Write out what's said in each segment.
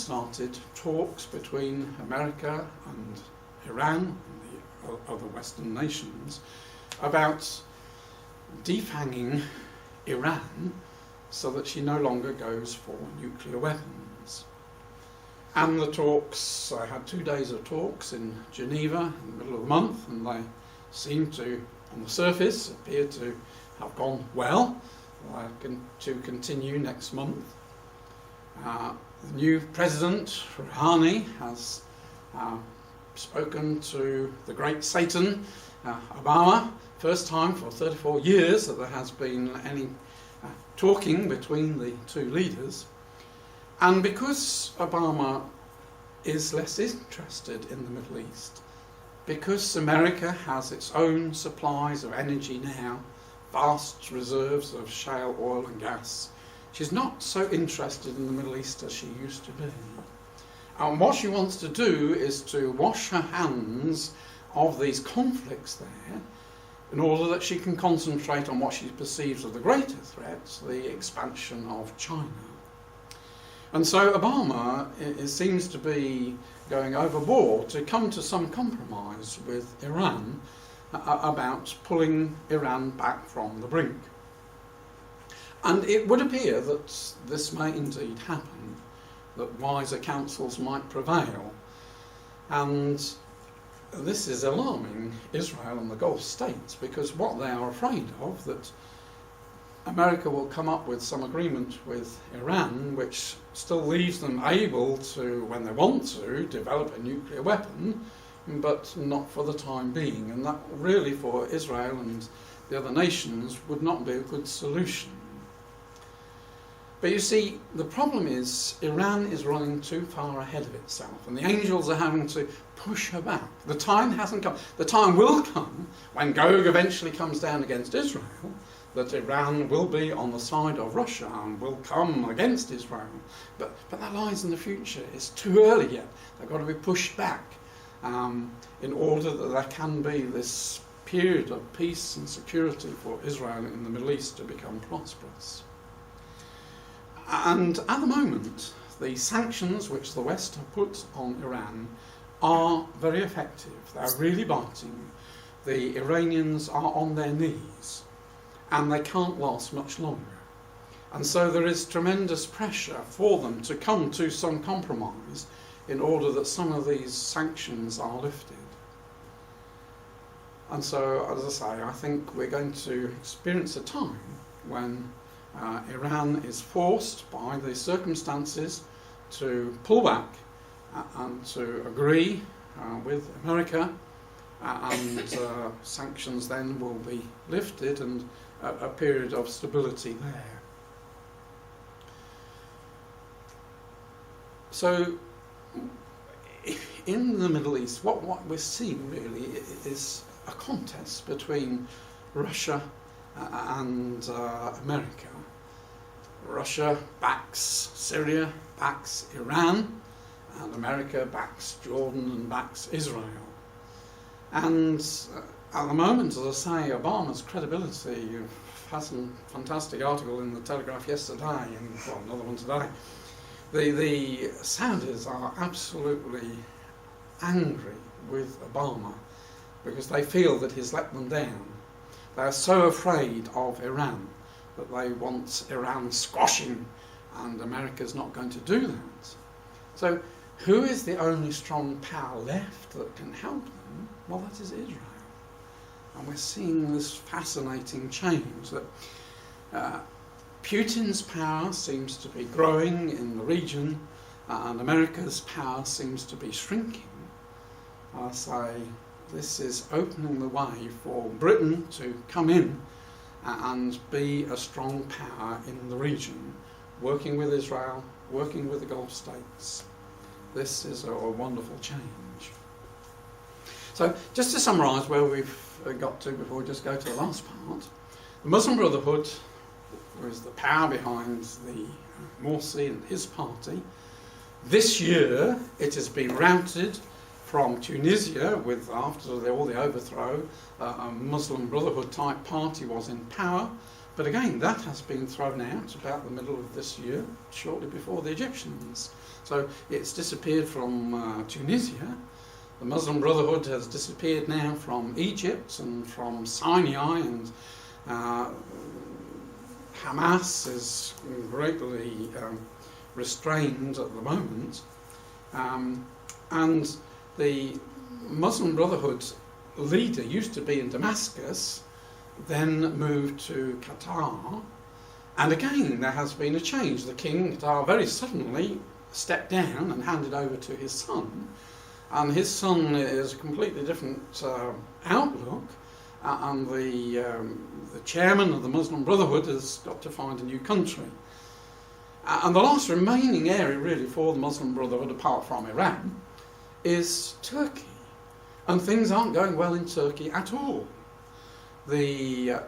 started talks between America and Iran and the other Western nations about defanging Iran so that she no longer goes for nuclear weapons. And the talks, I had 2 days of talks in Geneva in the middle of the month, and they seemed to, on the surface, appear to have gone well. To continue next month. The new president, Rouhani, has spoken to the great Satan, Obama. First time for 34 years that there has been any talking between the two leaders. And because Obama is less interested in the Middle East, because America has its own supplies of energy now, vast reserves of shale oil and gas, she's not so interested in the Middle East as she used to be. And what she wants to do is to wash her hands of these conflicts there in order that she can concentrate on what she perceives as the greater threats, the expansion of China. And so Obama seems to be going overboard to come to some compromise with Iran about pulling Iran back from the brink. And it would appear that this may indeed happen, that wiser counsels might prevail. And this is alarming Israel and the Gulf states, because what they are afraid of, that America will come up with some agreement with Iran which still leaves them able to, when they want to, develop a nuclear weapon, but not for the time being. And that really, for Israel and the other nations, would not be a good solution. But you see, the problem is Iran is running too far ahead of itself, and the angels are having to push her back. The time hasn't come. The time will come when Gog eventually comes down against Israel, that Iran will be on the side of Russia and will come against Israel. But that lies in the future. It's too early yet. They've got to be pushed back in order that there can be this period of peace and security for Israel in the Middle East to become prosperous. And at the moment, the sanctions which the West have put on Iran are very effective. They're really biting. The Iranians are on their knees, and they can't last much longer. And so there is tremendous pressure for them to come to some compromise in order that some of these sanctions are lifted. And so, as I say, I think we're going to experience a time when Iran is forced by the circumstances to pull back and to agree with America, and sanctions then will be lifted, and a period of stability there. So in the Middle East, what we're seeing really is a contest between Russia and America. Russia backs Syria, backs Iran, and America backs Jordan and backs Israel. And at the moment, as I say, Obama's credibility, you've had some fantastic article in the Telegraph yesterday, and well, another one today. The Saudis are absolutely angry with Obama because they feel that he's let them down. They're so afraid of Iran that they want Iran squashing, and America's not going to do that. So who is the only strong power left that can help them? Well, that is Israel. And we're seeing this fascinating change that Putin's power seems to be growing in the region, and America's power seems to be shrinking. I say this is opening the way for Britain to come in and be a strong power in the region, working with Israel, working with the Gulf states. This is a wonderful change. So just to summarise where we've got to before we just go to the last part, the Muslim Brotherhood was the power behind the Morsi and his party. This year it has been routed from Tunisia, with after all the overthrow, a Muslim Brotherhood type party was in power But again, that has been thrown out about the middle of this year, shortly before the Egyptians. So it's disappeared from Tunisia. The Muslim Brotherhood has disappeared now from Egypt and from Sinai, and Hamas is greatly restrained at the moment. And the Muslim Brotherhood leader used to be in Damascus, then moved to Qatar, and again there has been a change. The king of Qatar very suddenly stepped down and handed over to his son, and his son is a completely different outlook, and the chairman of the Muslim Brotherhood has got to find a new country. And the last remaining area really for the Muslim Brotherhood, apart from Iran, is Turkey, and things aren't going well in Turkey at all. The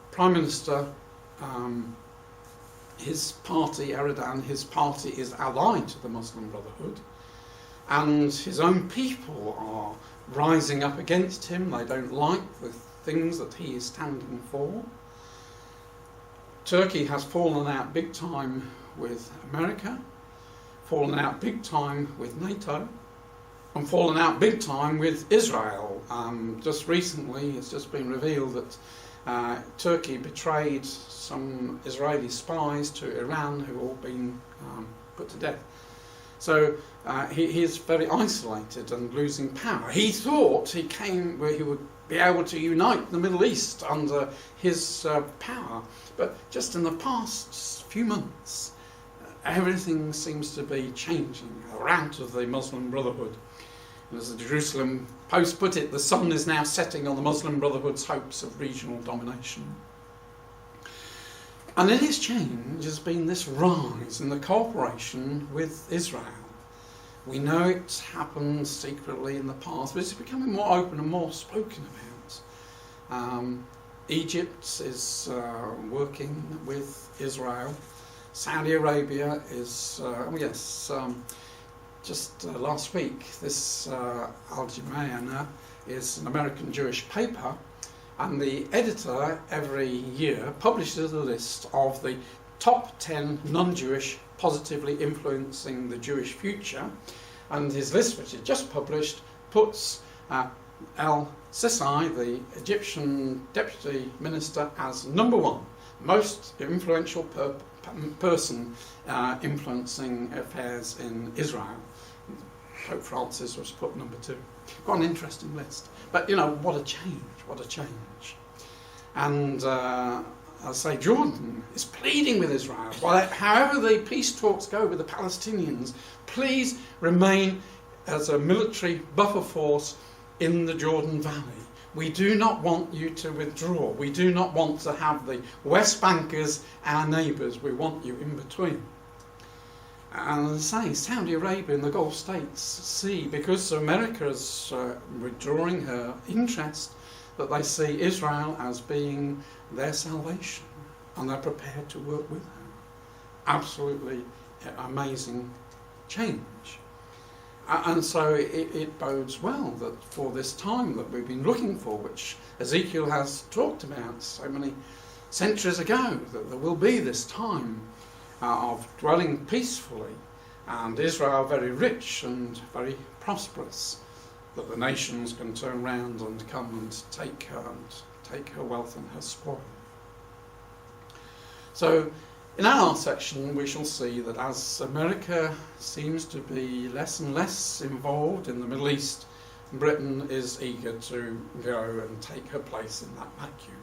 Prime Minister, his party, Erdogan, his party is allied to the Muslim Brotherhood, and his own people are rising up against him. They don't like the things that he is standing for. Turkey has fallen out big time with America, fallen out big time with NATO, and fallen out big time with Israel. Just recently it's just been revealed that Turkey betrayed some Israeli spies to Iran who all been put to death. So he is very isolated and losing power. He thought he came where he would be able to unite the Middle East under his power, but just in the past few months everything seems to be changing around to the Muslim Brotherhood. And as the Jerusalem Post put it, the sun is now setting on the Muslim Brotherhood's hopes of regional domination. And in this change has been this rise in the cooperation with Israel. We know it's happened secretly in the past, but it's becoming more open and more spoken about. Egypt is working with Israel. Saudi Arabia is, just last week, this Al Jamayana is an American Jewish paper, and the editor every year publishes a list of the top 10 non-Jewish positively influencing the Jewish future, and his list, which he just published, puts El-Sisi, the Egyptian deputy minister, as number one, most influential person influencing affairs in Israel. Pope Francis was put number 2. Quite an interesting list. But, you know, what a change, what a change. And I'll say Jordan is pleading with Israel, however the peace talks go with the Palestinians, please remain as a military buffer force in the Jordan Valley. We do not want you to withdraw. We do not want to have the West Bankers our neighbours. We want you in between. And as I say, Saudi Arabia and the Gulf states see, because America is withdrawing her interest, that they see Israel as being their salvation, and they're prepared to work with her. Absolutely amazing change. And so it bodes well that for this time that we've been looking for, which Ezekiel has talked about so many centuries ago, that there will be this time of dwelling peacefully, and Israel very rich and very prosperous, that the nations can turn round and come and take her wealth and her spoil. So in our last section we shall see that as America seems to be less and less involved in the Middle East, Britain is eager to go and take her place in that vacuum.